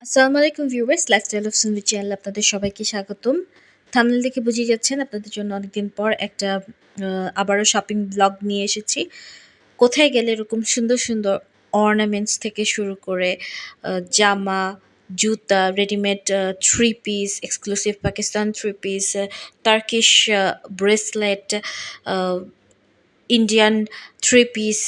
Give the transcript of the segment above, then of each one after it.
আসসালামু আলাইকুম viewers, lifestyle of সুনভি চ্যানেলে আপনাদের সবাইকে স্বাগতম। থাম্বনেল দেখে বুঝেই যাচ্ছেন আপনাদের জন্য অনেকদিন পর একটা আবারও শপিং ব্লগ নিয়ে এসেছি। কোথায় গেলে এরকম সুন্দর সুন্দর অর্নামেন্টস থেকে শুরু করে জামা, জুতা, readymade three piece, exclusive Pakistan three piece, Turkish bracelet, Indian three piece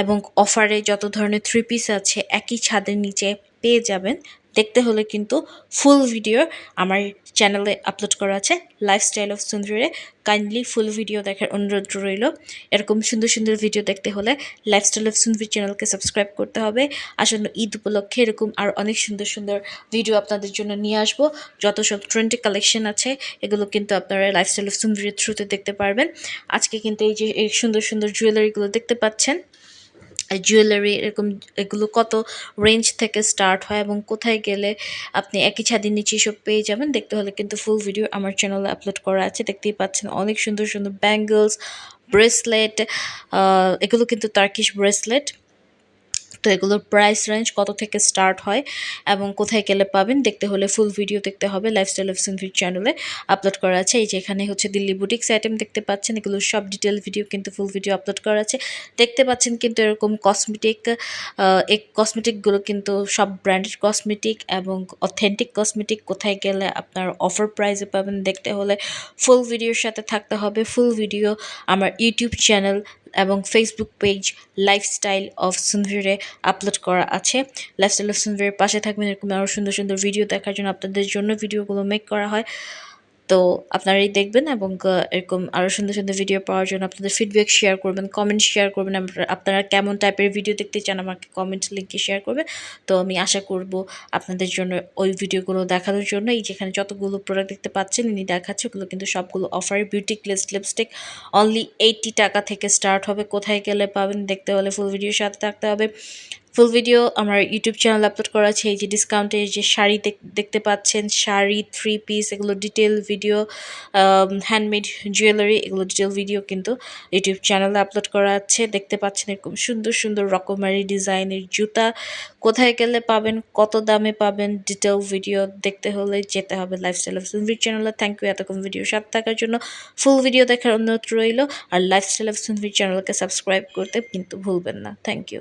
এবং অফারে যত ধরনের থ্রি পিস আছে একই ছাদের নিচে পেয়ে যাবেন। দেখতে হলে কিন্তু ফুল ভিডিও আমার চ্যানেলে আপলোড করা আছে লাইফস্টাইল অফ সুন্দরে। কাইন্ডলি ফুল ভিডিও দেখার অনুরোধ রইল। এরকম সুন্দর সুন্দর ভিডিও দেখতে হলে লাইফস্টাইল অফ সুন্দরী চ্যানেলকে সাবস্ক্রাইব করতে হবে। আসন্ন ঈদ উপলক্ষে এরকম আর অনেক সুন্দর সুন্দর ভিডিও আপনাদের জন্য নিয়ে আসবো। যত সব ট্রেন্ডি কালেকশন আছে এগুলো কিন্তু আপনারা লাইফস্টাইল অফ সুন্দরীর থ্রুতে দেখতে পারবেন। আজকে কিন্তু এই যে এই সুন্দর সুন্দর জুয়েলারিগুলো দেখতে পাচ্ছেন, জুয়েলারি এরকম এগুলো কত রেঞ্জ থেকে স্টার্ট হয় এবং কোথায় গেলে আপনি একই ছাদের নিচে সব পেয়ে যাবেন। দেখতে হলে কিন্তু ফুল ভিডিও আমার চ্যানেলে আপলোড করা আছে। দেখতেই পাচ্ছেন অনেক সুন্দর সুন্দর ব্যাঙ্গলস, ব্রেসলেট, এগুলো কিন্তু টার্কিশ ব্রেসলেট। তো এগুলোর প্রাইস রেঞ্জ কত থেকে স্টার্ট হয় এবং কোথায় গেলে পাবেন দেখতে হলে ফুল ভিডিও দেখতে হবে। লাইফস্টাইল অফ সুনভির চ্যানেলে আপলোড করা আছে। এই যে এখানে হচ্ছে দিল্লি বুটিক্স আইটেম দেখতে পাচ্ছেন, এগুলোর সব ডিটেল ভিডিও কিন্তু ফুল ভিডিও আপলোড করা আছে। দেখতে পাচ্ছেন কিন্তু এরকম কসমেটিক, এই কসমেটিকগুলো কিন্তু সব ব্র্যান্ডেড কসমেটিক এবং অথেন্টিক কসমেটিক। কোথায় গেলে আপনার অফার প্রাইসে পাবেন দেখতে হলে ফুল ভিডিওর সাথে থাকতে হবে। ফুল ভিডিও আমার ইউটিউব চ্যানেল এবং ফেসবুক পেজ লাইফস্টাইল অফ সুনভিরে আপলোড করা আছে। লাইফস্টাইল অফ সুনভিরের পাশে থাকবেন এরকম আরও সুন্দর সুন্দর ভিডিও দেখার জন্য। আপনাদের জন্য ভিডিওগুলো মেক করা হয়, তো আপনারাই দেখবেন এবং এরকম আরও সুন্দর সুন্দর ভিডিও পাওয়ার জন্য আপনাদের ফিডব্যাক শেয়ার করবেন, কমেন্ট শেয়ার করবেন। আপনারা কেমন টাইপের ভিডিও দেখতে চান আমাকে কমেন্ট লিঙ্কে শেয়ার করবেন। তো আমি আশা করব আপনাদের জন্য ওই ভিডিওগুলো দেখানোর জন্য। এই যেখানে যতগুলো প্রোডাক্ট দেখতে পাচ্ছেন ইনি দেখাচ্ছে, ওগুলো কিন্তু সবগুলো অফারে। বিউটি গ্লেজ লিপস্টিক অনলি 80 টাকা থেকে স্টার্ট হবে। কোথায় গেলে পাবেন দেখতে হলে ফুল ভিডিওর সাথে থাকতে হবে। ফুল ভিডিও আমার ইউটিউব চ্যানেল আপলোড করা আছে। এই যে ডিসকাউন্টে যে শাড়ি দেখতে পাচ্ছেন, শাড়ি, থ্রি পিস, এগুলো ডিটেল ভিডিও, হ্যান্ডমেড জুয়েলারি, এগুলো ডিটেল ভিডিও কিন্তু ইউটিউব চ্যানেলে আপলোড করা আছে। দেখতে পাচ্ছেন এরকম সুন্দর সুন্দর রকমারি ডিজাইনের জুতা। কোথায় গেলে পাবেন, কত দামে পাবেন, ডিটেল ভিডিও দেখতে হলে যেতে হবে লাইফস্টাইল অফ সুনভির চ্যানেলে। থ্যাংক ইউ এতক্ষণ ভিডিওর সাথে থাকার জন্য। ফুল ভিডিও দেখার অনুরোধ রইল আর লাইফস্টাইল অফ সুনভির চ্যানেলকে সাবস্ক্রাইব করতে কিন্তু ভুলবেন না। Thank you.